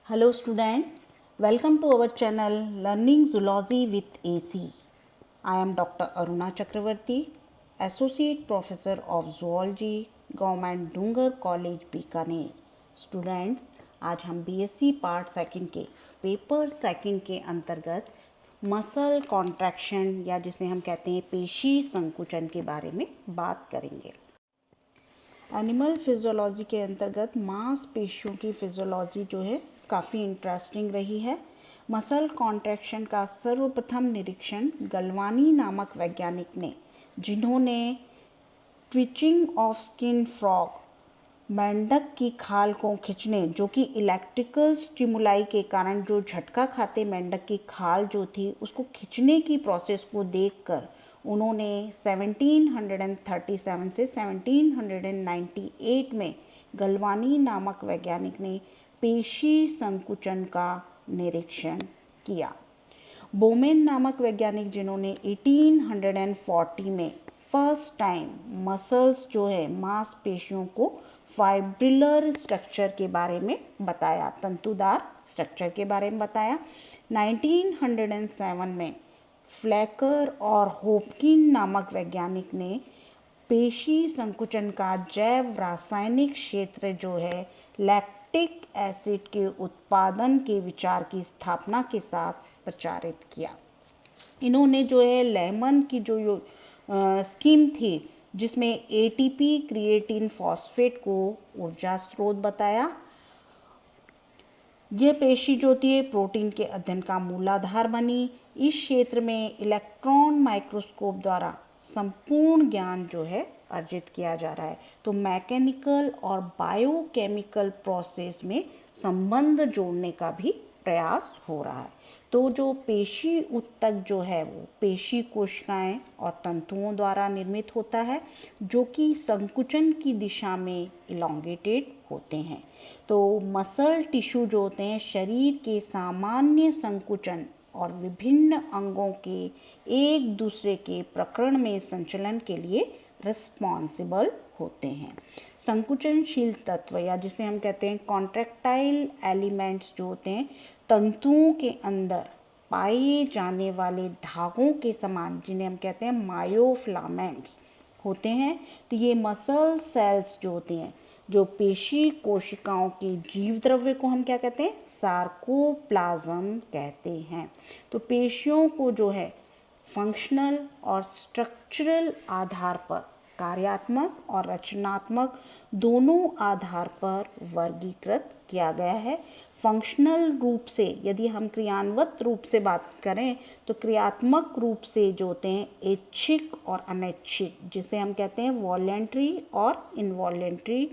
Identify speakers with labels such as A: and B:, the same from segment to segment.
A: Hello student, welcome to our channel Learning Zoology with AC. I am Dr. Aruna Chakravarti, Associate Professor of Zoology, Government Dungar College Bikaner. Students, आज हम BSc part second के paper second के अंतर्गत muscle contraction या जिसे हम कहते हैं पेशी संकुचन के बारे में बात करेंगे. एनिमल फिजियोलॉजी के अंतर्गत मांसपेशियों की फिजियोलॉजी जो है काफ़ी इंटरेस्टिंग रही है. मसल कॉन्ट्रैक्शन का सर्वप्रथम निरीक्षण गलवानी नामक वैज्ञानिक ने, जिन्होंने ट्विचिंग ऑफ स्किन फ्रॉग, मेंढक की खाल को खींचने, जो कि इलेक्ट्रिकल स्टिमुलाई के कारण जो झटका खाते मेंढक की खाल जो थी उसको खींचने की प्रोसेस को देखकर उन्होंने 1737 से 1798 में गलवानी नामक वैज्ञानिक ने पेशी संकुचन का निरीक्षण किया. बोमेन नामक वैज्ञानिक, जिन्होंने 1840 में फर्स्ट टाइम मसल्स जो है मांसपेशियों को फाइब्रिलर स्ट्रक्चर के बारे में बताया, तंतुदार स्ट्रक्चर के बारे में बताया. 1907 में फ्लेकर और होपकिन नामक वैज्ञानिक ने पेशी संकुचन का जैव रासायनिक क्षेत्र जो है लैक्टिक एसिड के उत्पादन के विचार की स्थापना के साथ प्रचारित किया. इन्होंने जो है लेमन की जो स्कीम थी जिसमें एटीपी क्रिएटिन फॉस्फेट को ऊर्जा स्रोत बताया. यह पेशी जो होती है प्रोटीन के अध्ययन का मूलाधार बनी. इस क्षेत्र में इलेक्ट्रॉन माइक्रोस्कोप द्वारा संपूर्ण ज्ञान जो है अर्जित किया जा रहा है. तो मैकेनिकल और बायोकेमिकल प्रोसेस में संबंध जोड़ने का भी प्रयास हो रहा है. तो जो पेशी ऊतक जो है वो पेशी कोशिकाएं और तंतुओं द्वारा निर्मित होता है, जो कि संकुचन की दिशा में इलोंगेटेड होते हैं. तो मसल टिश्यू जो होते हैं शरीर के सामान्य संकुचन और विभिन्न अंगों के एक दूसरे के प्रकरण में संचलन के लिए रिस्पॉन्सिबल होते हैं. संकुचनशील तत्व या जिसे हम कहते हैं कॉन्ट्रैक्टाइल एलिमेंट्स जो होते हैं तंतुओं के अंदर पाए जाने वाले धागों के समान, जिन्हें हम कहते हैं मायोफिलामेंट्स होते हैं. तो ये मसल सेल्स जो होते हैं, जो पेशी कोशिकाओं के जीव द्रव्य को हम क्या कहते हैं, सार्कोप्लाज्म कहते हैं. तो पेशियों को जो है फंक्शनल और स्ट्रक्चरल आधार पर, कार्यात्मक और रचनात्मक दोनों आधार पर वर्गीकृत किया गया है. फंक्शनल रूप से यदि हम क्रियान्वित रूप से बात करें तो क्रियात्मक रूप से जो होते हैं ऐच्छिक और अनैच्छिक, जिसे हम कहते हैं वॉलेंट्री और इनवॉलेंट्री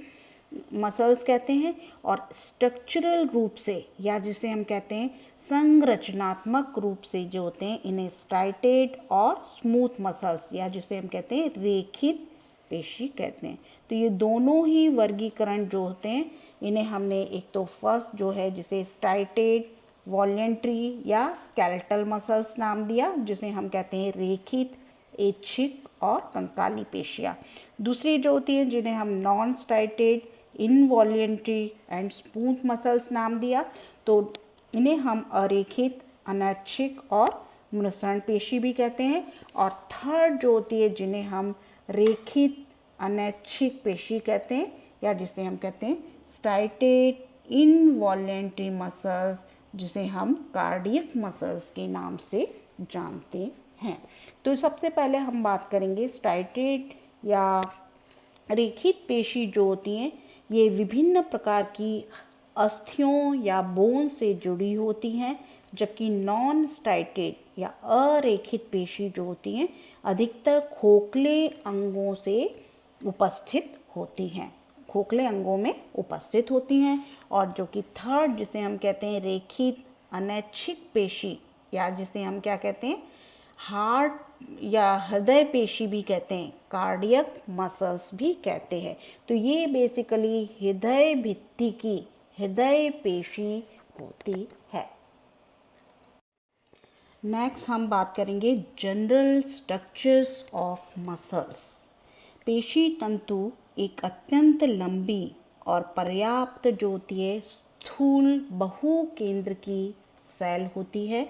A: मसल्स कहते हैं. और स्ट्रक्चरल रूप से या जिसे हम कहते हैं संरचनात्मक रूप से जो होते हैं इन्हें स्ट्राइटेड और स्मूथ मसल्स या जिसे हम कहते हैं रेखित पेशी कहते हैं. तो ये दोनों ही वर्गीकरण जो होते हैं इन्हें हमने एक तो फर्स्ट जो है जिसे स्ट्राइटेड, वॉलेंट्री या स्केलेटल मसल्स नाम दिया, जिसे हम कहते हैं रेखित, ऐच्छिक और कंकाली पेशियाँ. दूसरी जो होती हैं जिन्हें हम non striated, involuntary and smooth muscles नाम दिया. तो इन्हें हम अरेखित, अनैच्छिक और मृषण पेशी भी कहते हैं. और थर्ड जो होती है जिन्हें हम रेखित, अनैच्छिक पेशी कहते हैं या जिसे हम कहते हैं स्ट्राइटेड इनवॉलेंट्री मसल्स, जिसे हम कार्डियक मसल्स के नाम से जानते हैं. तो सबसे पहले हम बात करेंगे स्ट्राइटेड या रेखित पेशी जो होती हैं ये विभिन्न प्रकार की अस्थियों या बोन से जुड़ी होती हैं, जबकि नॉन स्ट्राइटेड या अरेखित पेशी जो होती हैं अधिकतर खोखले अंगों से उपस्थित होती हैं, खोखले अंगों में उपस्थित होती हैं. और जो कि थर्ड जिसे हम कहते हैं रेखित अनैच्छिक पेशी या जिसे हम क्या कहते हैं हार्ट या हृदय पेशी भी कहते हैं, कार्डियक मसल्स भी कहते हैं. तो ये बेसिकली हृदय भित्ति की हृदय पेशी होती है. नेक्स्ट हम बात करेंगे जनरल स्ट्रक्चर्स ऑफ मसल्स. पेशी तंतु एक अत्यंत लंबी और पर्याप्त जो होती है स्थूल बहुकेंद्र की सेल होती है।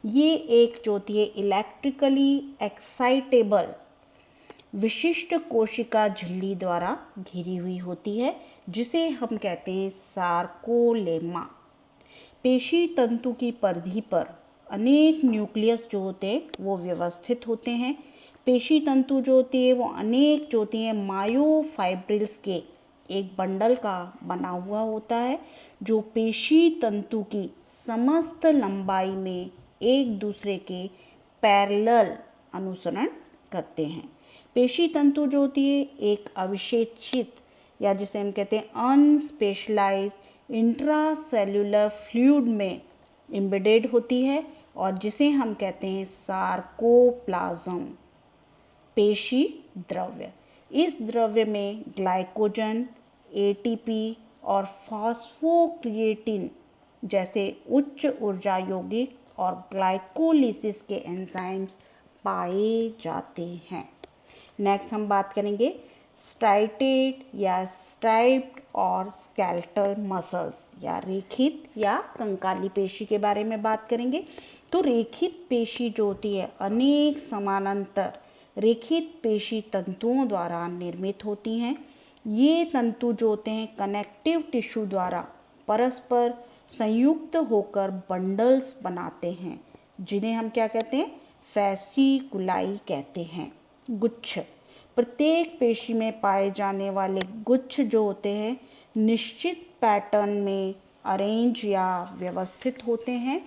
A: ये एक जो होती है इलेक्ट्रिकली एक्साइटेबल विशिष्ट कोशिका झिल्ली द्वारा घिरी हुई होती है, जिसे हम कहते हैं सार्कोलेमा। पेशी तंतु की परिधि पर अनेक न्यूक्लियस जो होते हैं वो व्यवस्थित होते हैं। पेशी तंतु जो होती है वो अनेक जो होती है मायोफाइब्रिल्स के एक बंडल का बना हुआ होता है, जो पेशी तंतु की समस्त लंबाई में एक दूसरे के पैरेलल अनुसरण करते हैं। पेशी तंतु जो होती है एक अविशेषित या जिसे हम कहते हैं अनस्पेशलाइज्ड इंट्रासेल्युलर फ्लूइड में एम्बेडेड होती है और जिसे हम कहते हैं सार्कोप्लाज्म, पेशी द्रव्य। इस द्रव्य में ग्लाइकोजन, एटीपी और फॉस्फोक्रिएटिन जैसे उच्च ऊर्जा यौगिक और ग्लाइकोलिसिस के एंजाइम्स पाए जाते हैं। नेक्स्ट हम बात करेंगे स्ट्राइटेड या स्ट्राइप्ड और स्केलेटल मसल्स या रेखित या कंकाली पेशी के बारे में बात करेंगे। तो रेखित पेशी जो होती है अनेक समानांतर रेखित पेशी तंतुओं द्वारा निर्मित होती हैं। ये तंतु जो होते हैं कनेक्टिव टिश्यू द्वारा परस्पर संयुक्त होकर बंडल्स बनाते हैं, जिन्हें हम क्या कहते हैं, फैसिकुलाई कहते हैं, गुच्छ। प्रत्येक पेशी में पाए जाने वाले गुच्छ जो होते हैं निश्चित पैटर्न में अरेंज या व्यवस्थित होते हैं।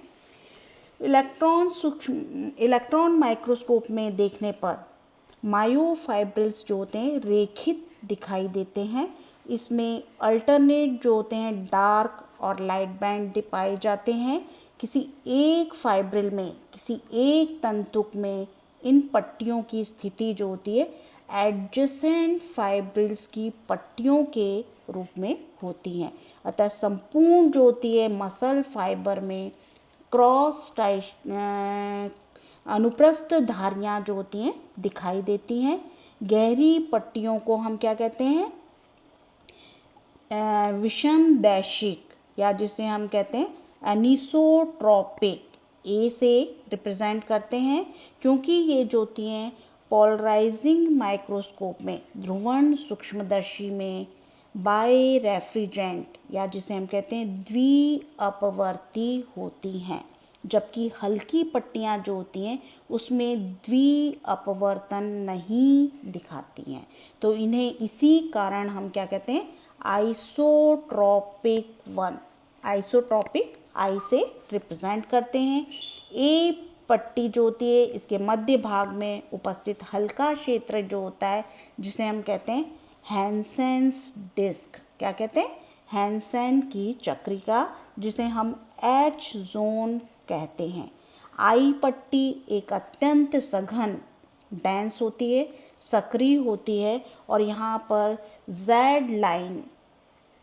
A: इलेक्ट्रॉन माइक्रोस्कोप में देखने पर मायोफाइब्रिल्स जो होते हैं रेखित दिखाई देते हैं। इसमें अल्टरनेट जो होते हैं डार्क और लाइट बैंड पाए जाते हैं। किसी एक फाइब्रिल में, किसी एक तंतुक में इन पट्टियों की स्थिति जो होती है एडजेसेंट फाइब्रिल्स की पट्टियों के रूप में होती हैं। अतः संपूर्ण जो होती है मसल फाइबर में क्रॉस अनुप्रस्थ धारियाँ जो होती हैं दिखाई देती हैं। गहरी पट्टियों को हम क्या कहते हैं, विषम दैशिक या जिसे हम कहते हैं एनिसोट्रोपिक ए से रिप्रेजेंट करते हैं, क्योंकि ये जो होती हैं पोलराइजिंग माइक्रोस्कोप में ध्रुवण सूक्ष्मदर्शी में बाय रेफ्रिजरेंट या जिसे हम कहते हैं द्विअपवर्ती होती हैं, जबकि हल्की पट्टियाँ जो होती हैं उसमें द्विअपवर्तन नहीं दिखाती हैं। तो इन्हें इसी कारण हम क्या कहते हैं आइसोट्रोपिक आई से रिप्रेजेंट करते हैं। ए पट्टी जो होती है इसके मध्य भाग में उपस्थित हल्का क्षेत्र जो होता है जिसे हम कहते हैं हैंसेन्स डिस्क, क्या कहते हैं, हैंसेन की चक्रिका, जिसे हम एच जोन कहते हैं। आई पट्टी एक अत्यंत सघन डेंस होती है, सक्रिय होती है और यहाँ पर जेड लाइन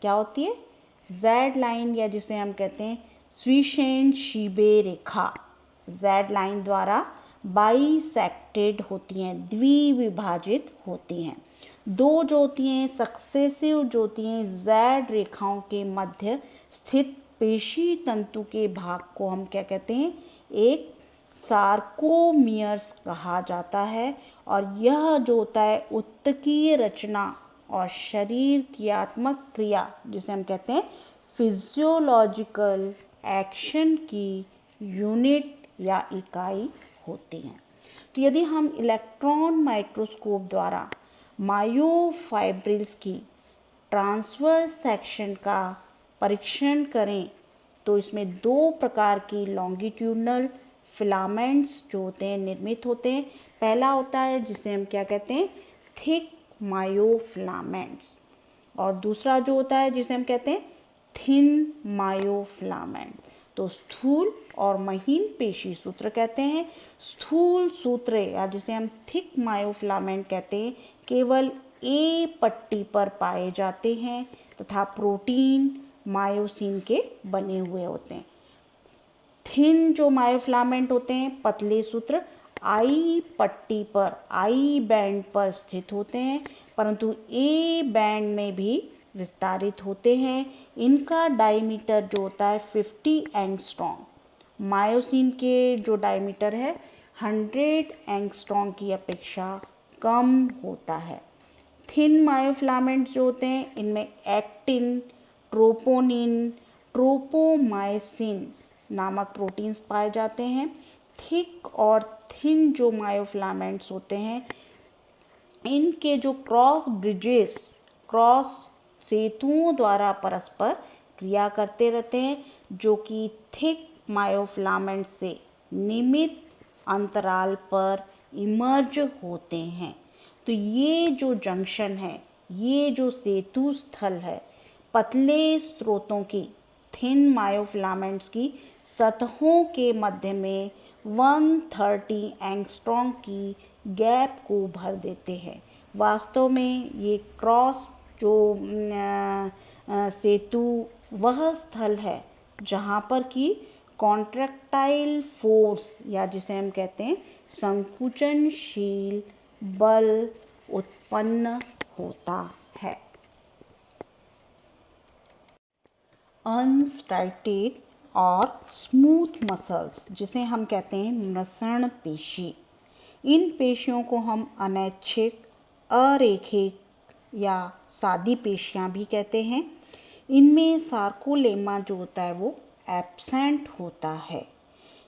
A: क्या होती है, जेड लाइन या जिसे हम कहते हैं स्विशेन शीबे रेखा, जेड लाइन द्वारा बाइसेक्टेड होती हैं, द्विविभाजित होती हैं। दो जो होती हैं सक्सेसिव जो होती हैं जेड रेखाओं के मध्य स्थित पेशी तंतु के भाग को हम क्या कहते हैं, एक सार्कोमियर्स कहा जाता है। और यह जो होता है उत्तकीय रचना और शरीर क्रियात्मक क्रिया जिसे हम कहते हैं फिजियोलॉजिकल एक्शन की यूनिट या इकाई होती हैं। तो यदि हम इलेक्ट्रॉन माइक्रोस्कोप द्वारा मायोफाइब्रिल्स की ट्रांसवर्स सेक्शन का परीक्षण करें तो इसमें दो प्रकार की लॉन्गिट्यूडनल फिलामेंट्स जो होते हैं निर्मित होते हैं। पहला होता है जिसे हम क्या कहते हैं थिक मायोफिलामेंट्स और दूसरा जो होता है जिसे हम कहते हैं थिन मायोफिलामेंट। तो स्थूल और महीन पेशी सूत्र कहते हैं। स्थूल सूत्र या जिसे हम थिक मायोफिलामेंट कहते हैं केवल ए पट्टी पर पाए जाते हैं तथा प्रोटीन मायोसिन के बने हुए होते हैं। थिन जो मायोफिलामेंट होते हैं पतले सूत्र आई पट्टी पर, आई बैंड पर स्थित होते हैं, परंतु ए बैंड में भी विस्तारित होते हैं। इनका डायमीटर जो होता है 50 एंगस्ट्रॉम। मायोसिन के जो डायमीटर है 100 एंगस्ट्रॉम की अपेक्षा कम होता है। थिन मायोफिलामेंट्स जो होते हैं इनमें एक्टिन, ट्रोपोनिन, ट्रोपोमाइसिन नामक प्रोटीन्स पाए जाते हैं। थिक और थिन जो मायोफिलामेंट्स होते हैं इनके जो क्रॉस सेतुओं द्वारा परस्पर क्रिया करते रहते हैं, जो कि थिक मायोफिलामेंट से नियमित अंतराल पर इमर्ज होते हैं। तो ये जो जंक्शन है, ये जो सेतु स्थल है, पतले स्रोतों की थिन मायोफिलामेंट्स की सतहों के मध्य में 130 एंगस्ट्रॉम की गैप को भर देते हैं। वास्तव में ये क्रॉस जो सेतु वह स्थल है जहाँ पर कि कॉन्ट्रैक्टाइल फोर्स या जिसे हम कहते हैं संकुचनशील बल उत्पन्न होता है। अनस्टाइटेड और स्मूथ मसल्स जिसे हम कहते हैं मृषण पेशी, इन पेशियों को हम अनैच्छिक, अरेखिक या सादी पेशियां भी कहते हैं। इनमें सार्कोलेमा जो होता है वो एब्सेंट होता है।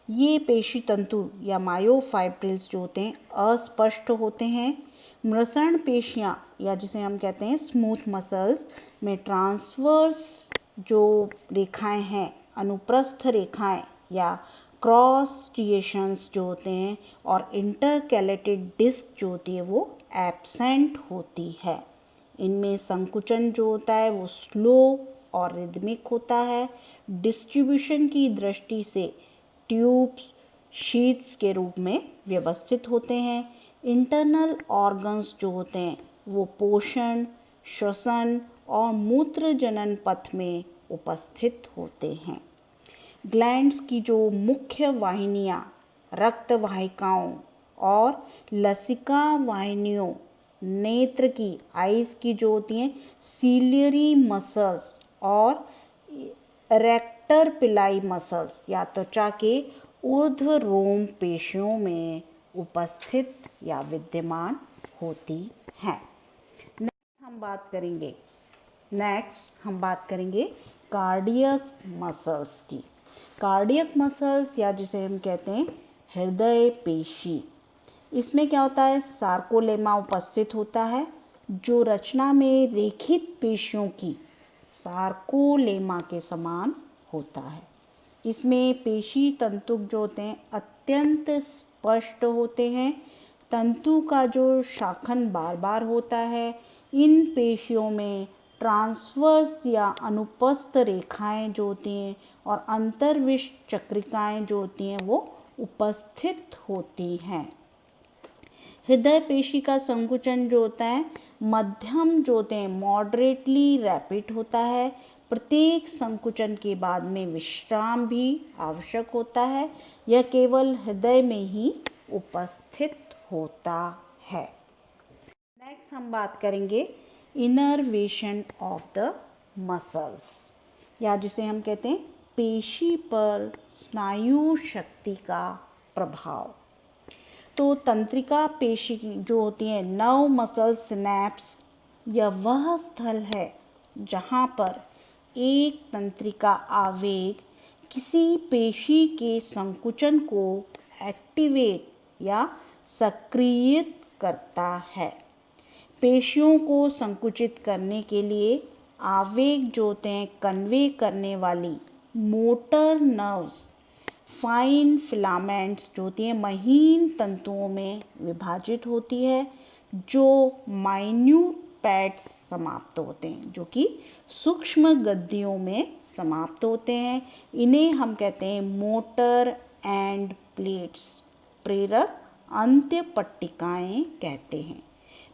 A: ये पेशी तंतु या मायोफाइब्रिल्स जो होते हैं अस्पष्ट होते हैं। मृषण पेशियां या जिसे हम कहते हैं स्मूथ मसल्स में ट्रांसवर्स जो रेखाएं हैं, अनुप्रस्थ रेखाएं या क्रॉस स्ट्रिएशंस जो होते हैं और इंटरकैलेटेड डिस्क जो होती है वो एब्सेंट होती है। इनमें संकुचन जो होता है वो स्लो और रिदमिक होता है। डिस्ट्रीब्यूशन की दृष्टि से ट्यूब्स शीट्स के रूप में व्यवस्थित होते हैं। इंटरनल ऑर्गन्स जो होते हैं वो पोषण, श्वसन और मूत्र जनन पथ में उपस्थित होते हैं। ग्लैंड्स की जो मुख्य वाहिनियाँ रक्त वाहिकाओं और लसिका वाहिनियों, नेत्र की आइज की जो होती हैं सीलियरी मसल्स और रेक्टर पिलाई मसल्स या त्वचा के ऊर्ध्व रोम पेशियों में उपस्थित या विद्यमान होती हैं। नेक्स्ट हम बात करेंगे कार्डियक मसल्स की। कार्डियक मसल्स या जिसे हम कहते हैं हृदय पेशी, इसमें क्या होता है सार्कोलेमा उपस्थित होता है जो रचना में रेखित पेशियों की सार्कोलेमा के समान होता है। इसमें पेशी तंतु जो होते हैं अत्यंत स्पष्ट होते हैं। तंतु का जो शाखन बार बार होता है, इन पेशियों में ट्रांसवर्स या अनुप्रस्थ रेखाएं जो होती हैं और अंतर्विष्ट चक्रिकाएं जो होती हैं वो उपस्थित होती हैं। हृदय पेशी का संकुचन जो होता है मध्यम जो होते हैं मॉडरेटली रैपिड होता है। प्रत्येक संकुचन के बाद में विश्राम भी आवश्यक होता है। यह केवल हृदय में ही उपस्थित होता है। नेक्स्ट हम बात करेंगे इनर्वेशन ऑफ द मसल्स या जिसे हम कहते हैं पेशी पर स्नायु शक्ति का प्रभाव। तो तंत्रिका पेशी जो होती हैं नर्व मसल सिनैप्स यह वह स्थल है जहाँ पर एक तंत्रिका आवेग किसी पेशी के संकुचन को एक्टिवेट या सक्रियित करता है। पेशियों को संकुचित करने के लिए आवेग जो होते हैं कन्वे करने वाली मोटर नर्व्स फाइन फिलामेंट्स जो होती हैं महीन तंतुओं में विभाजित होती है जो माइन्यूट पैड्स समाप्त होते हैं, जो कि सूक्ष्म गद्दियों में समाप्त होते हैं। इन्हें हम कहते हैं मोटर एंड प्लेट्स, प्रेरक अंत्य पट्टिकाएं कहते हैं।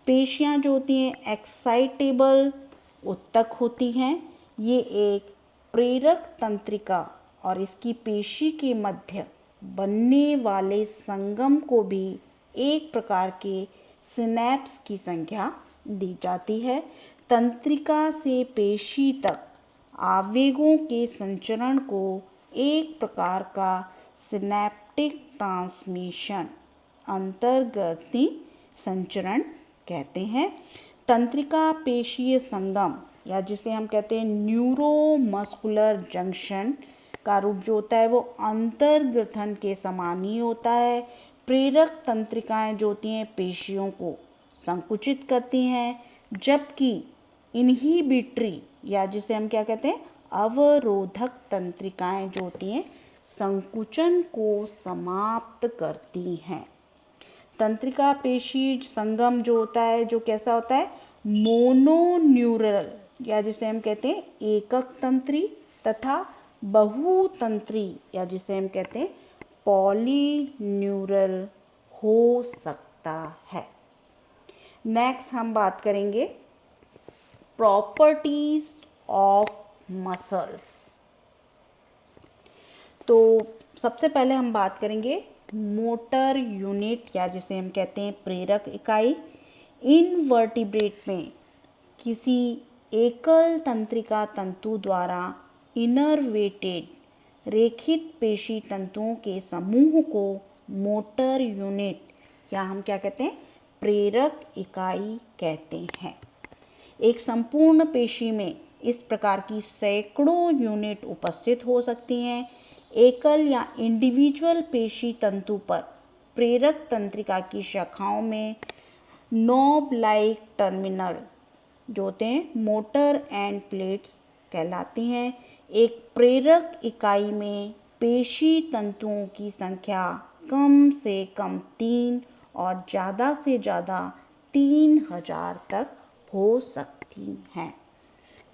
A: पेशियां जो होती हैं एक्साइटेबल उत्तक होती हैं। ये एक प्रेरक तंत्रिका और इसकी पेशी के मध्य बनने वाले संगम को भी एक प्रकार के सिनैप्स की संख्या दी जाती है। तंत्रिका से पेशी तक आवेगों के संचरण को एक प्रकार का सिनेप्टिक ट्रांसमिशन अंतर्ग्रंथि संचरण कहते हैं। तंत्रिका पेशीय संगम या जिसे हम कहते हैं न्यूरोमस्कुलर जंक्शन का रूप जो होता है वो अंतर्ग्रंथन के समान ही होता है। प्रेरक तंत्रिकाएं जो होती हैं पेशियों को संकुचित करती हैं, जबकि इन्हिबिटरी या जिसे हम क्या कहते हैं अवरोधक तंत्रिकाएं जो होती हैं संकुचन को समाप्त करती हैं। तंत्रिका पेशी संगम जो होता है जो कैसा होता है मोनोन्यूरल या जिसे हम कहते हैं एकक तंत्री तथा बहुतंत्री या जिसे हम कहते हैं पॉलीन्यूरल हो सकता है। नेक्स्ट हम बात करेंगे प्रॉपर्टीज ऑफ मसल्स। तो सबसे पहले हम बात करेंगे मोटर यूनिट या जिसे हम कहते हैं प्रेरक इकाई। इनवर्टिब्रेट में किसी एकल तंत्रिका तंतु द्वारा इनर्वेटेड रेखित पेशी तंतुओं के समूह को मोटर यूनिट या हम क्या कहते हैं प्रेरक इकाई कहते हैं। एक संपूर्ण पेशी में इस प्रकार की सैकड़ों यूनिट उपस्थित हो सकती हैं। एकल या इंडिविजुअल पेशी तंतु पर प्रेरक तंत्रिका की शाखाओं में नॉब लाइक टर्मिनल जो होते हैं मोटर एंड प्लेट्स कहलाती हैं। एक प्रेरक इकाई में पेशी तंतुओं की संख्या कम से कम 3 और ज़्यादा से ज़्यादा 3000 तक हो सकती हैं।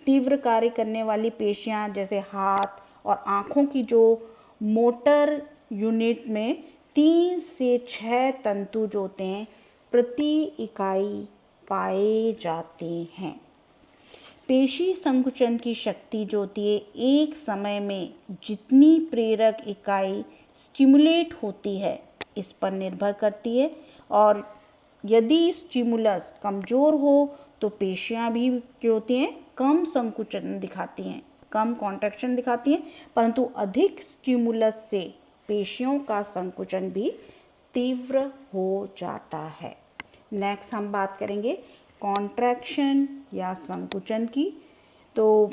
A: तीव्र कार्य करने वाली पेशियां जैसे हाथ और आँखों की जो मोटर यूनिट में 3 से 6 तंतु जो होते हैं प्रति इकाई पाए जाते हैं। पेशी संकुचन की शक्ति जो होती है एक समय में जितनी प्रेरक इकाई स्टिमुलेट होती है इस पर निर्भर करती है, और यदि स्टिमुलस कमज़ोर हो तो पेशियां भी जो होती हैं कम संकुचन दिखाती हैं, कम कॉन्ट्रैक्शन दिखाती हैं, परंतु अधिक स्टिमुलस से पेशियों का संकुचन भी तीव्र हो जाता है। नेक्स्ट हम बात करेंगे कॉन्ट्रैक्शन या संकुचन की। तो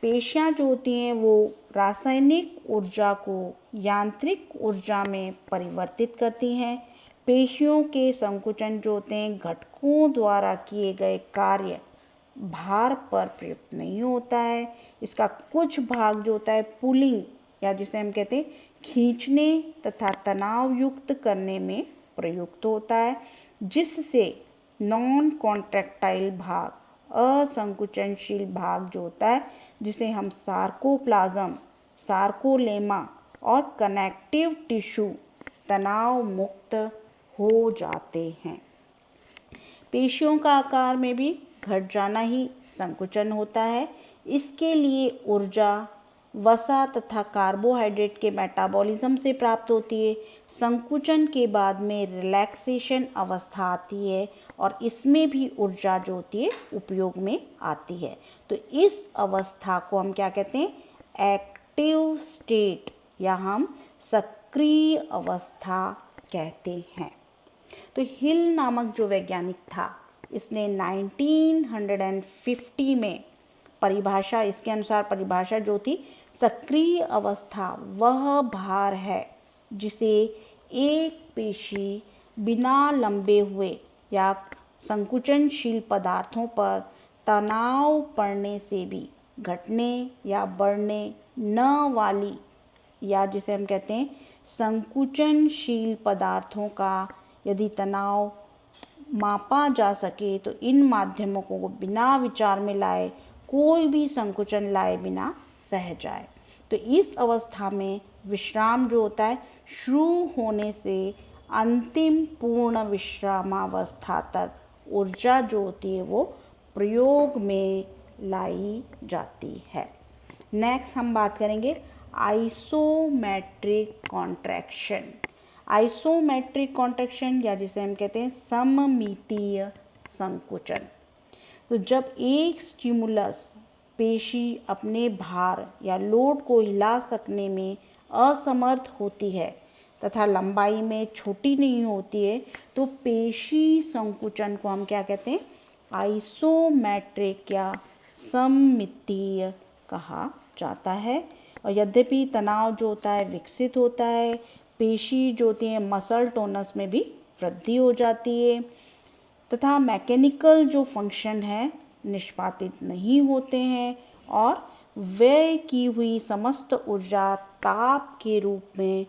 A: पेशियां जो होती हैं वो रासायनिक ऊर्जा को यांत्रिक ऊर्जा में परिवर्तित करती हैं। पेशियों के संकुचन जो होते हैं घटकों द्वारा किए गए कार्य भार पर प्रयुक्त नहीं होता है। इसका कुछ भाग जो होता है पुलिंग या जिसे हम कहते हैं खींचने तथा तनाव युक्त करने में प्रयुक्त होता है, जिससे नॉन कॉन्ट्रैक्टाइल भाग असंकुचनशील भाग जो होता है जिसे हम सार्कोप्लाज्म, सार्कोलेमा और कनेक्टिव टिश्यू तनाव मुक्त हो जाते हैं। पेशियों का आकार में भी घट जाना ही संकुचन होता है। इसके लिए ऊर्जा वसा तथा कार्बोहाइड्रेट के मेटाबॉलिज्म से प्राप्त होती है। संकुचन के बाद में रिलैक्सेशन अवस्था आती है और इसमें भी ऊर्जा जो होती है उपयोग में आती है। तो इस अवस्था को हम क्या कहते हैं एक्टिव स्टेट या हम सक्रिय अवस्था कहते हैं। तो हिल नामक जो वैज्ञानिक था इसने 1950 में परिभाषा, इसके अनुसार परिभाषा जो थी सक्रिय अवस्था वह भार है जिसे एक पेशी बिना लंबे हुए या संकुचनशील पदार्थों पर तनाव पड़ने से भी घटने या बढ़ने न वाली या जिसे हम कहते हैं संकुचनशील पदार्थों का यदि तनाव मापा जा सके तो इन माध्यमों को बिना विचार में लाए कोई भी संकुचन लाए बिना सह जाए। तो इस अवस्था में विश्राम जो होता है शुरू होने से अंतिम पूर्ण विश्रामावस्था तक ऊर्जा जो होती है वो प्रयोग में लाई जाती है। नेक्स्ट हम बात करेंगे आइसोमेट्रिक कॉन्ट्रैक्शन। आइसोमेट्रिक कॉन्ट्रैक्शन या जिसे हम कहते हैं सममितीय संकुचन। तो जब एक स्टिमुलस पेशी अपने भार या लोड को हिला सकने में असमर्थ होती है तथा लंबाई में छोटी नहीं होती है तो पेशी संकुचन को हम क्या कहते हैं, आइसोमेट्रिक या सममितीय कहा जाता है। और यद्यपि तनाव जो होता है विकसित होता है, पेशी जो होती है मसल टोनस में भी वृद्धि हो जाती है तथा मैकेनिकल जो फंक्शन है निष्पादित नहीं होते हैं और व्यय की हुई समस्त ऊर्जा ताप के रूप में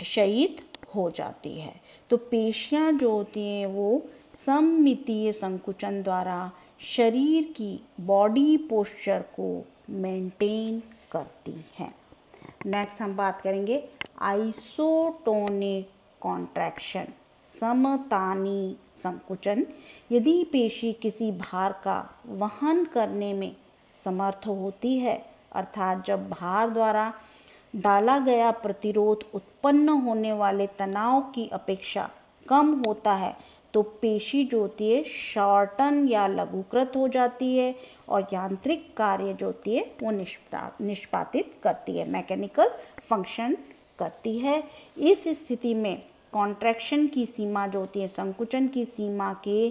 A: शयित हो जाती है। तो पेशियां जो होती हैं वो सममितीय संकुचन द्वारा शरीर की बॉडी पोस्चर को मेंटेन करती हैं। नेक्स्ट हम बात करेंगे आइसोटोनिक कॉन्ट्रैक्शन, समतानी संकुचन। यदि पेशी किसी भार का वहन करने में समर्थ होती है, अर्थात जब भार द्वारा डाला गया प्रतिरोध उत्पन्न होने वाले तनाव की अपेक्षा कम होता है, तो पेशी जो होती है शॉर्टन या लघुकृत हो जाती है और यांत्रिक कार्य जो होती है वो निष्पादित करती है, मैकेनिकल फंक्शन करती है। इस स्थिति में कॉन्ट्रैक्शन की सीमा जो होती है संकुचन की सीमा के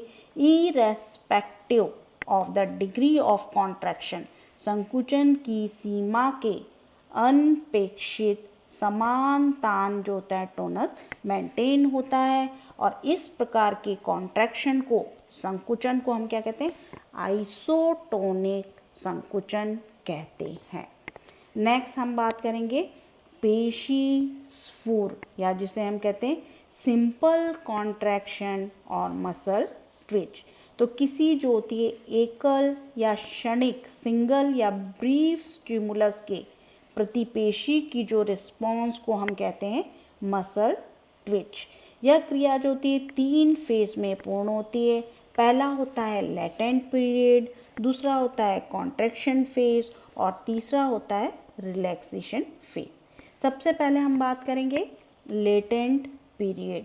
A: irrespective of the degree of contraction, संकुचन की सीमा के अनपेक्षित समान तान जो होता है टोनस मेंटेन होता है और इस प्रकार के कॉन्ट्रैक्शन को संकुचन को हम क्या कहते हैं, आइसोटोनिक संकुचन कहते हैं। नेक्स्ट हम बात करेंगे पेशी स्फूर या जिसे हम कहते हैं सिंपल कॉन्ट्रैक्शन और मसल ट्विच। तो किसी जो होती है एकल या क्षणिक सिंगल या ब्रीफ स्टिमुलस के प्रतिपेशी की जो रिस्पॉन्स को हम कहते हैं मसल ट्विच। यह क्रिया जो होती है 3 फेज में पूर्ण होती है। पहला होता है लेटेंट पीरियड, दूसरा होता है कॉन्ट्रैक्शन फेज और तीसरा होता है रिलैक्सेशन फेज। सबसे पहले हम बात करेंगे लेटेंट पीरियड,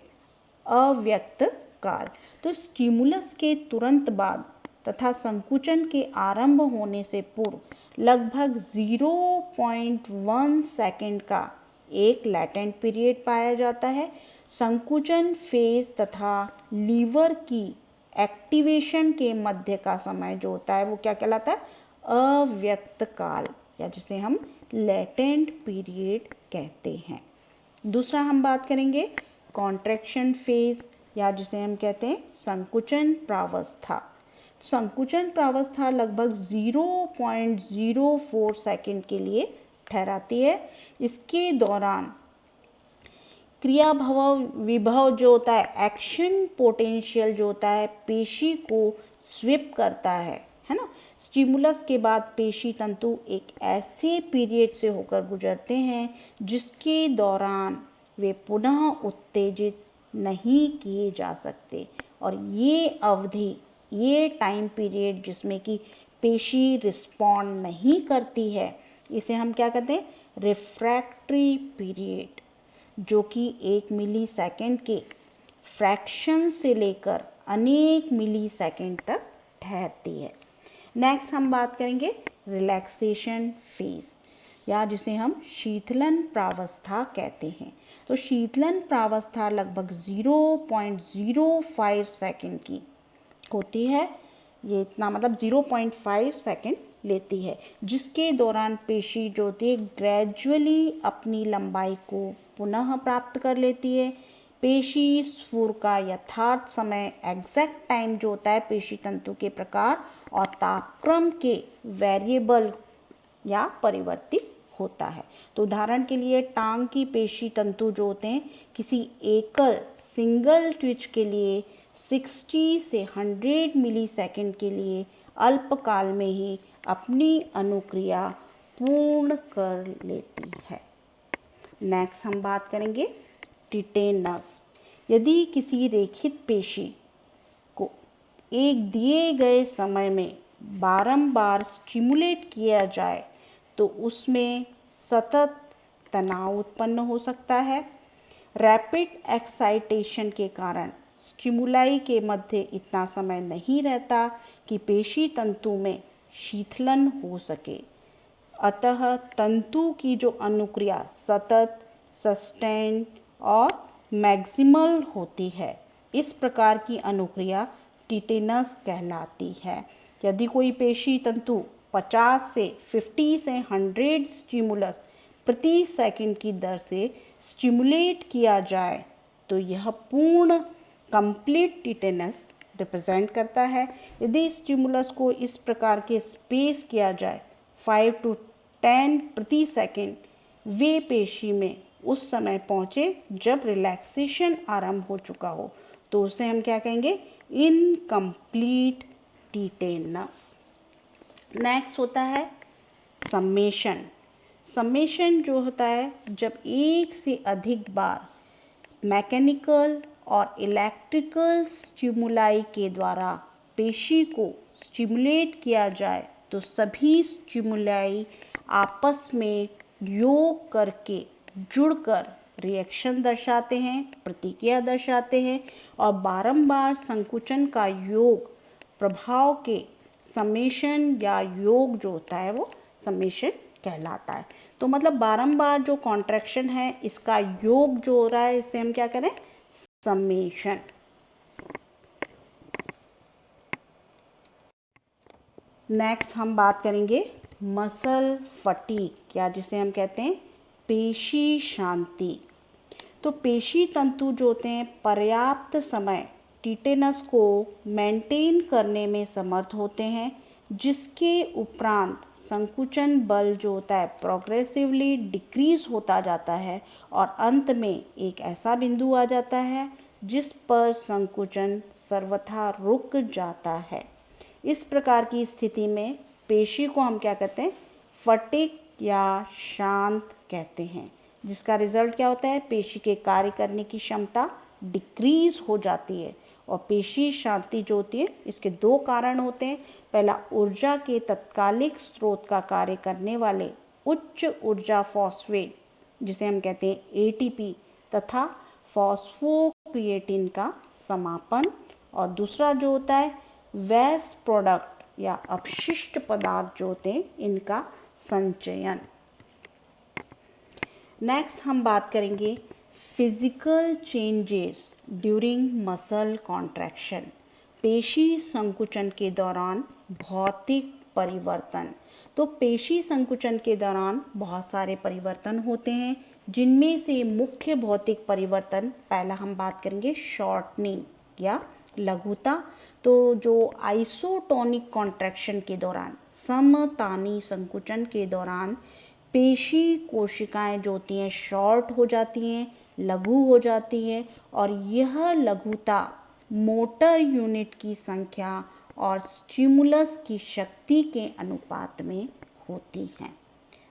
A: अव्यक्त काल। तो स्टिमुलस के तुरंत बाद तथा संकुचन के आरंभ होने से पूर्व लगभग 0.1 सेकेंड का एक लैटेंट पीरियड पाया जाता है। संकुचन फेज तथा लीवर की एक्टिवेशन के मध्य का समय जो होता है वो क्या कहलाता है, अव्यक्त काल या जिसे हम लेटेंट पीरियड कहते हैं। दूसरा हम बात करेंगे कॉन्ट्रैक्शन फेज या जिसे हम कहते हैं संकुचन प्रावस्था। संकुचन प्रावस्था लगभग 0.04 सेकंड के लिए ठहराती है। इसके दौरान क्रिया विभव जो होता है, एक्शन पोटेंशियल जो होता है पेशी को स्वीप करता है ना। स्टिमुलस के बाद पेशी तंतु एक ऐसे पीरियड से होकर गुजरते हैं जिसके दौरान वे पुनः उत्तेजित नहीं किए जा सकते और ये अवधि, ये टाइम पीरियड जिसमें कि पेशी रिस्पॉन्ड नहीं करती है, इसे हम क्या कहते हैं, रिफ्रैक्टरी पीरियड, जो कि 1 मिली सेकेंड के फ्रैक्शन से लेकर अनेक मिली सेकेंड तक ठहरती है। नेक्स्ट हम बात करेंगे रिलैक्सेशन फेज या जिसे हम शीतलन प्रावस्था कहते हैं। तो शीतलन प्रावस्था लगभग 0.05 सेकेंड की होती है। ये इतना मतलब 0.5 सेकेंड लेती है, जिसके दौरान पेशी जो होती है ग्रेजुअली अपनी लंबाई को पुनः प्राप्त कर लेती है। पेशी स्फुर का यथार्थ समय, एग्जैक्ट टाइम जो होता है पेशी तंतु के प्रकार और तापक्रम के वेरिएबल या परिवर्तित होता है। तो उदाहरण के लिए टांग की पेशी तंतु जो होते हैं किसी एकल सिंगल ट्विच के लिए 60 से 100 मिली सेकेंड के लिए अल्पकाल में ही अपनी अनुक्रिया पूर्ण कर लेती है। नेक्स्ट हम बात करेंगे टिटेनस। यदि किसी रेखित पेशी को एक दिए गए समय में बारंबार स्टिमुलेट किया जाए तो उसमें सतत तनाव उत्पन्न हो सकता है। रैपिड एक्साइटेशन के कारण स्टिमुलाई के मध्य इतना समय नहीं रहता कि पेशी तंतु में शीतलन हो सके। अतः तंतु की जो अनुक्रिया सतत, सस्टेन और मैक्सिमल होती है, इस प्रकार की अनुक्रिया टिटेनस कहलाती है। यदि कोई पेशी तंतु 50 से 100 स्टिमुलस प्रति सेकंड की दर से स्टिमुलेट किया जाए तो यह पूर्ण कंप्लीट टिटेनस रिप्रेजेंट करता है। यदि स्टिमुलस को इस प्रकार के स्पेस किया जाए 5 to 10 प्रति सेकंड, वे पेशी में उस समय पहुँचे जब रिलैक्सेशन आरंभ हो चुका हो, तो उसे हम क्या कहेंगे? Incomplete tetanus. नेक्स्ट होता है सम्मेशन। सम्मेशन जो होता है जब एक से अधिक बार मैकेनिकल और इलेक्ट्रिकल स्टिमुलाई के द्वारा पेशी को स्टिमुलेट किया जाए तो सभी स्टिमुलाई आपस में योग करके जुड़कर रिएक्शन दर्शाते हैं, प्रतिक्रिया दर्शाते हैं और बारंबार संकुचन का योग प्रभाव के समेशन या योग जो होता है वो समेशन कहलाता है। तो मतलब बारंबार जो कॉन्ट्रैक्शन है इसका योग जो हो रहा है इसे हम क्या करें? समेशन। नेक्स्ट हम बात करेंगे मसल फटीग या जिसे हम कहते हैं पेशी शांति। तो पेशी तंतु जो होते हैं पर्याप्त समय टिटेनस को मेंटेन करने में समर्थ होते हैं, जिसके उपरांत संकुचन बल जो होता है प्रोग्रेसिवली डिक्रीज होता जाता है और अंत में एक ऐसा बिंदु आ जाता है जिस पर संकुचन सर्वथा रुक जाता है। इस प्रकार की स्थिति में पेशी को हम क्या कहते हैं? फटिग या शांत कहते हैं, जिसका रिजल्ट क्या होता है? पेशी के कार्य करने की क्षमता डिक्रीज हो जाती है। और पेशी शांति जो होती है इसके दो कारण होते हैं। पहला, ऊर्जा के तत्कालिक स्रोत का कार्य करने वाले उच्च ऊर्जा फॉस्फेट जिसे हम कहते हैं एटीपी तथा फॉस्फोक्रिएटिन का समापन, और दूसरा जो होता है वेस्ट प्रोडक्ट या अपशिष्ट पदार्थ जो होते हैं इनका संचयन। नेक्स्ट हम बात करेंगे physical changes during muscle contraction. पेशी संकुचन के दौरान भौतिक परिवर्तन। तो पेशी संकुचन के दौरान बहुत सारे परिवर्तन होते हैं, जिनमें से मुख्य भौतिक परिवर्तन, पहला हम बात करेंगे शॉर्टनिंग या लघुता। तो जो आइसोटोनिक कॉन्ट्रैक्शन के दौरान, समतानी संकुचन के दौरान पेशी कोशिकाएं जो होती हैं शॉर्ट हो जाती हैं, लघु हो जाती हैं और यह लघुता मोटर यूनिट की संख्या और स्टिमुलस की शक्ति के अनुपात में होती हैं।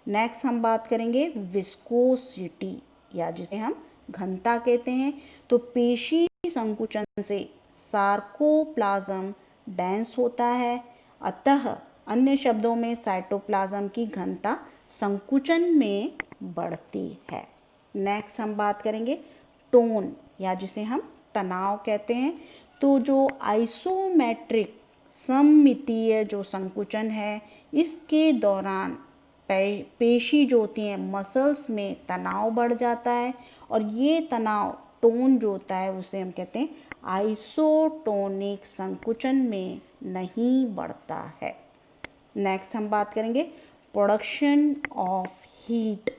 A: नेक्स्ट हम बात करेंगे विस्कोसिटी या जिसे हम घनता कहते हैं। तो पेशी संकुचन से सार्कोप्लाज्म डेंस होता है, अतः अन्य शब्दों में साइटोप्लाज्म की घनता संकुचन में बढ़ती है। नेक्स्ट हम बात करेंगे टोन या जिसे हम तनाव कहते हैं। तो जो आइसोमेट्रिक सममितीय जो संकुचन है इसके दौरान पेशी जो होती हैं मसल्स में तनाव बढ़ जाता है और ये तनाव टोन जो होता है उसे हम कहते हैं आइसोटोनिक संकुचन में नहीं बढ़ता है। नेक्स्ट हम बात करेंगे प्रोडक्शन ऑफ हीट,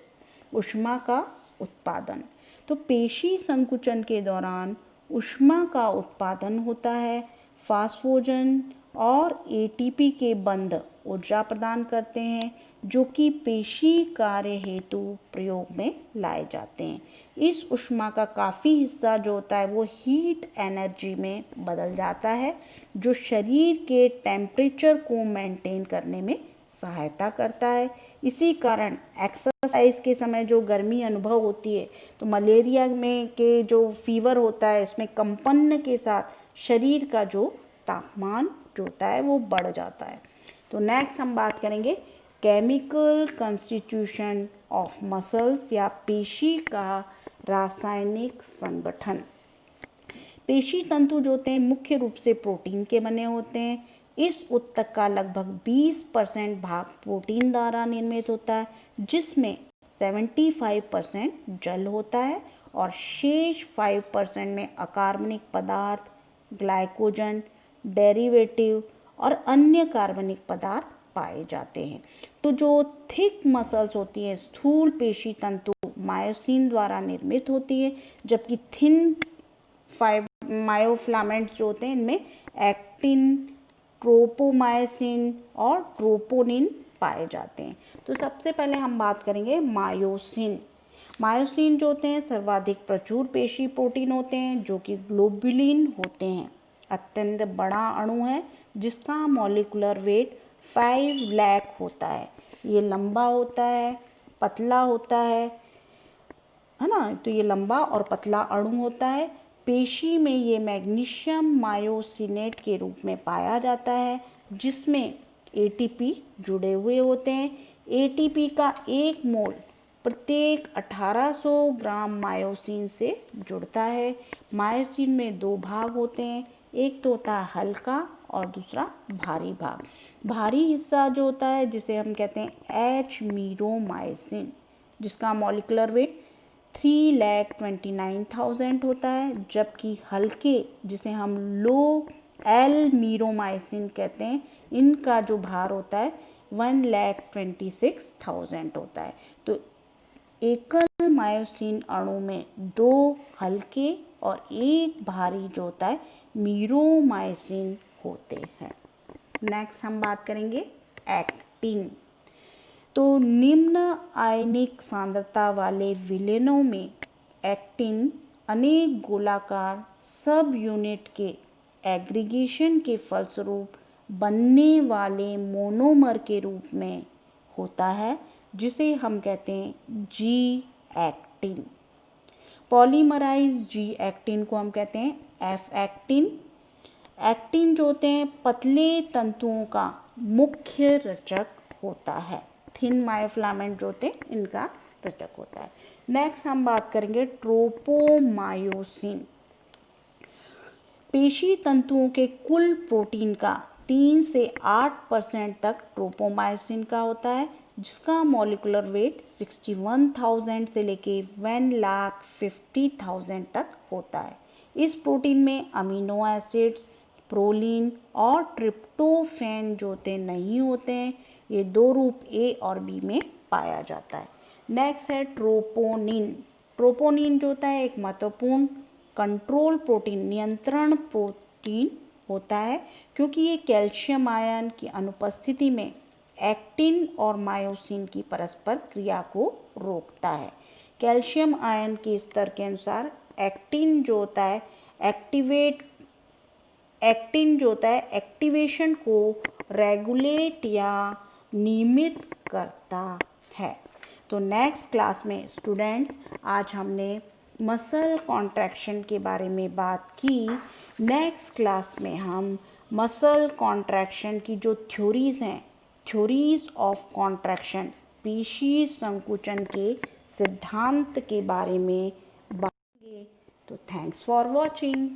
A: ऊष्मा का उत्पादन। तो पेशी संकुचन के दौरान ऊष्मा का उत्पादन होता है। फास्फोजन और एटीपी के बंध ऊर्जा प्रदान करते हैं जो कि पेशी कार्य हेतु प्रयोग में लाए जाते हैं। इस ऊष्मा का काफ़ी हिस्सा जो होता है वो हीट एनर्जी में बदल जाता है जो शरीर के टेम्परेचर को मेंटेन करने में सहायता करता है। इसी कारण एक्सरसाइज के समय जो गर्मी अनुभव होती है तो मलेरिया में के जो फीवर होता है उसमें कंपन के साथ शरीर का जो तापमान जो होता है वो बढ़ जाता है। तो नेक्स्ट हम बात करेंगे केमिकल कंस्टिट्यूशन ऑफ मसल्स या पेशी का रासायनिक संगठन। पेशी तंतु जो होते हैं मुख्य रूप से प्रोटीन के बने होते हैं। इस ऊतक का लगभग 20% भाग प्रोटीन द्वारा निर्मित होता है, जिसमें 75% जल होता है और शेष 5% में अकार्बनिक पदार्थ, ग्लाइकोजन, डेरिवेटिव और अन्य कार्बनिक पदार्थ पाए जाते हैं। तो जो थिक मसल्स होती है, स्थूल पेशी तंतु मायोसिन द्वारा निर्मित होती है, जबकि थिन मायोफिलामेंट्स जो होते हैं इनमें एक्टिन, ट्रोपोमायोसिन और ट्रोपोनिन पाए जाते हैं। तो सबसे पहले हम बात करेंगे मायोसिन। मायोसिन जो होते हैं सर्वाधिक प्रचुर पेशी प्रोटीन होते हैं जो कि ग्लोबुलिन होते हैं। अत्यंत बड़ा अणु है जिसका मॉलिक्यूलर वेट 5 लाख होता है। ये लंबा होता है, पतला होता है ना। तो ये लंबा और पतला अणु होता है। पेशी में ये मैग्नीशियम मायोसिनेट के रूप में पाया जाता है, जिसमें एटीपी जुड़े हुए होते हैं। एटीपी का 1 मोल प्रत्येक 1800 ग्राम मायोसिन से जुड़ता है। मायोसिन में 2 भाग होते हैं, एक तो होता है हल्का और दूसरा भारी भाग। भारी हिस्सा जो होता है जिसे हम कहते हैं एच मीरोमाइसिन, जिसका मॉलिक्यूलर वेट 3,29,000 होता है, जबकि हल्के जिसे हम लो एल मीरोमाइसिन कहते हैं, इनका जो भार होता है 1,26,000 होता है। तो एकल मायोसिन अणु में 2 हल्के और 1 भारी जो होता है मीरोमाइसिन होते हैं। नेक्स्ट हम बात करेंगे एक्टिन। तो निम्न आयनिक सांद्रता वाले विलेनों में एक्टिन अनेक गोलाकार सब यूनिट के एग्रीगेशन के फलस्वरूप बनने वाले मोनोमर के रूप में होता है, जिसे हम कहते हैं G actin. Polymerise G actin को हम कहते हैं एफ एक्टिन। एक्टिन जो होते हैं पतले तंतुओं का मुख्य रचक होता है। थिन मायोफिलामेंट जो होते हैं इनका रचक होता है। नेक्स्ट हम बात करेंगे ट्रोपोमायोसिन। पेशी तंतुओं के कुल प्रोटीन का 3 से 8% तक ट्रोपोमायोसिन का होता है, जिसका मॉलिक्यूलर वेट 61,000 से लेके 1,50,000 तक होता है। इस प्रोटीन में अमीनो एसिड्स, प्रोलीन और ट्रिप्टोफैन जो होते नहीं होते हैं। ये 2 रूप ए और बी में पाया जाता है। नेक्स्ट है ट्रोपोनिन। ट्रोपोनिन जो होता है एक महत्वपूर्ण कंट्रोल प्रोटीन, नियंत्रण प्रोटीन होता है, क्योंकि ये कैल्शियम आयन की अनुपस्थिति में एक्टिन और मायोसिन की परस्पर क्रिया को रोकता है। कैल्शियम आयन के स्तर के अनुसार एक्टिन जो होता है एक्टिवेशन को रेगुलेट या नियमित करता है। तो नेक्स्ट क्लास में स्टूडेंट्स आज हमने मसल कॉन्ट्रैक्शन के बारे में बात की। नेक्स्ट क्लास में हम मसल कॉन्ट्रैक्शन की जो थ्योरीज हैं, थ्योरीज ऑफ कॉन्ट्रैक्शन, पेशी संकुचन के सिद्धांत के बारे में बात करेंगे। तो थैंक्स फॉर वॉचिंग।